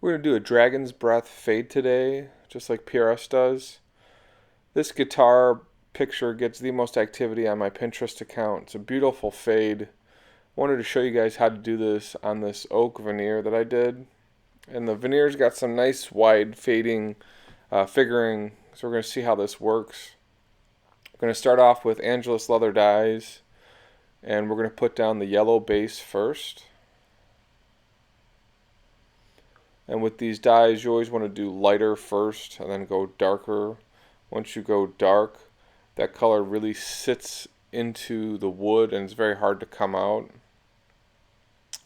We're going to do a Dragon's Breath fade today, just like PRS does. This guitar picture gets the most activity on my Pinterest account. It's a beautiful fade. Wanted to show you guys how to do this on this oak veneer that I did. And the veneer's got some nice wide fading figuring, so we're going to see how this works. We're going to start off with Angelus leather dyes, and we're going to put down the yellow base first. And with these dyes, you always want to do lighter first and then go darker. Once you go dark, that color really sits into the wood and it's very hard to come out.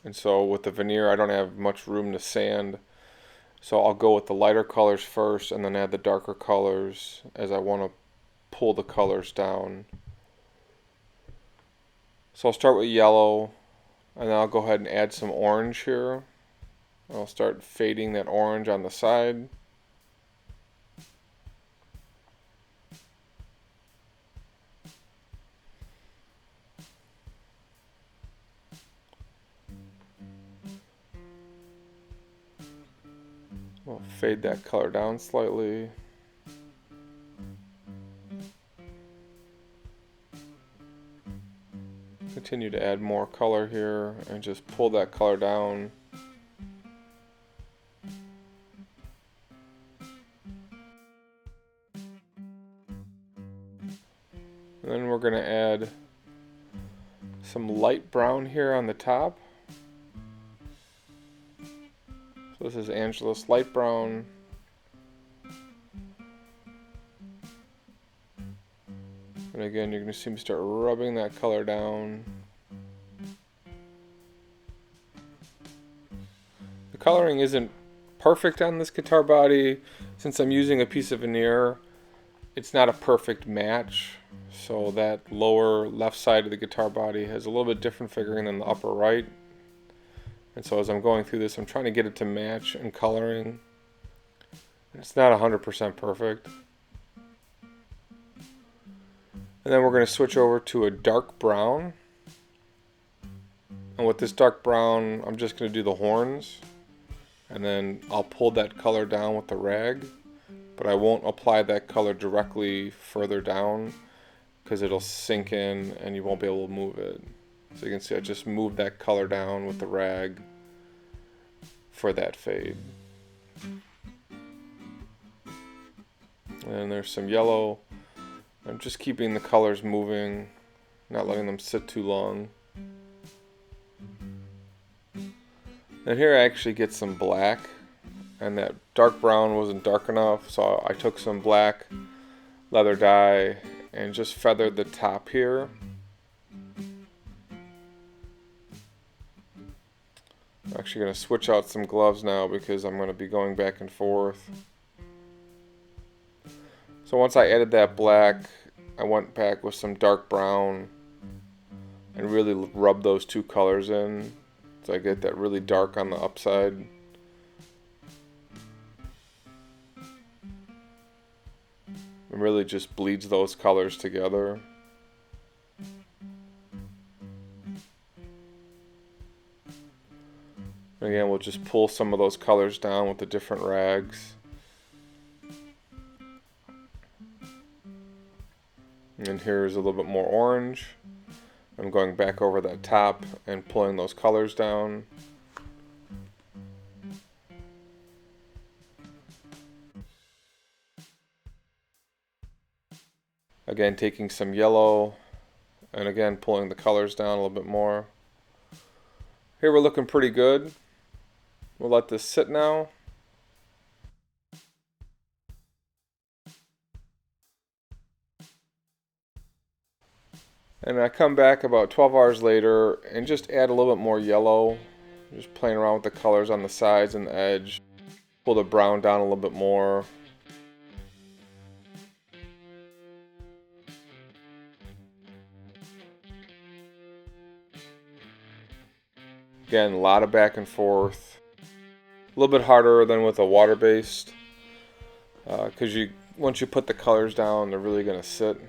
And so with the veneer, I don't have much room to sand. So I'll go with the lighter colors first and then add the darker colors as I want to pull the colors down. So I'll start with yellow, and then I'll go ahead and add some orange here. I'll start fading that orange on the side. We'll fade that color down slightly. Continue to add more color here and just pull that color down. And then we're going to add some light brown here on the top. So this is Angelus light brown. And again, you're going to see me start rubbing that color down. The coloring isn't perfect on this guitar body. Since I'm using a piece of veneer, it's not a perfect match. So that lower left side of the guitar body has a little bit different figuring than the upper right. And so as I'm going through this, I'm trying to get it to match in coloring. It's not 100% perfect. And then we're going to switch over to a dark brown. And with this dark brown, I'm just going to do the horns. And then I'll pull that color down with the rag. But I won't apply that color directly further down, because it'll sink in and you won't be able to move it. So you can see I just moved that color down with the rag for that fade. And there's some yellow. I'm just keeping the colors moving, not letting them sit too long. And here I actually get some black, and that dark brown wasn't dark enough, so I took some black leather dye and just feathered the top here. I'm actually going to switch out some gloves now because I'm going to be going back and forth. So once I added that black, I went back with some dark brown and really rubbed those two colors in, so I get that really dark on the upside. It really just bleeds those colors together. Again, we'll just pull some of those colors down with the different rags. And here's a little bit more orange. I'm going back over that top and pulling those colors down. Again, taking some yellow and again pulling the colors down a little bit more. Here we're looking pretty good. We'll let this sit now. And I come back about 12 hours later and just add a little bit more yellow. Just playing around with the colors on the sides and the edge. Pull the brown down a little bit more. Again, a lot of back and forth. A little bit harder than with a water-based, because once you put the colors down, they're really going to sit.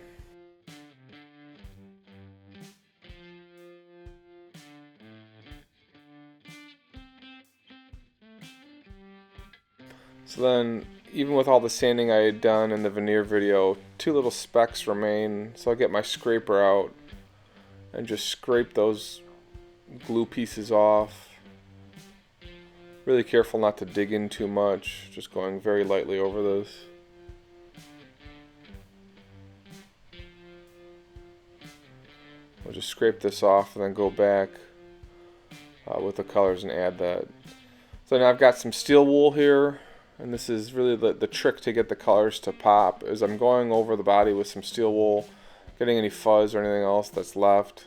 So then, even with all the sanding I had done in the veneer video, 2 little specks remain. So I'll get my scraper out and just scrape those glue pieces off. Really careful not to dig in too much, just going very lightly over this. We'll just scrape this off and then go back with the colors and add that. So now I've got some steel wool here, and this is really the trick to get the colors to pop, is I'm going over the body with some steel wool, getting any fuzz or anything else that's left.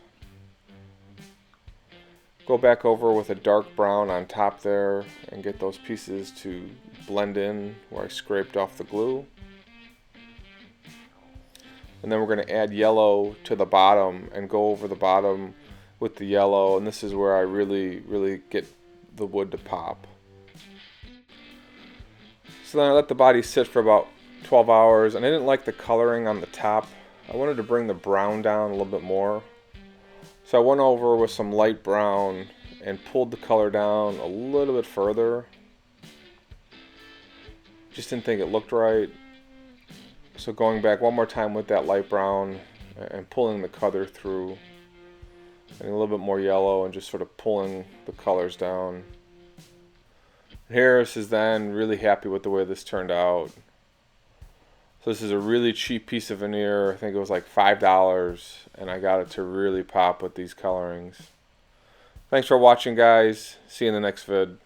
Go back over with a dark brown on top there and get those pieces to blend in where I scraped off the glue. And then we're going to add yellow to the bottom and go over the bottom with the yellow, and this is where I really get the wood to pop. So then I let the body sit for about 12 hours, and I didn't like the coloring on the top. I wanted to bring the brown down a little bit more. So I went over with some light brown and pulled the color down a little bit further. Just didn't think it looked right. So going back one more time with that light brown and pulling the color through, and a little bit more yellow, and just sort of pulling the colors down. Harris is then really happy with the way this turned out. So this is a really cheap piece of veneer. I think it was like $5, and I got it to really pop with these colorings. Thanks for watching, guys. See you in the next vid.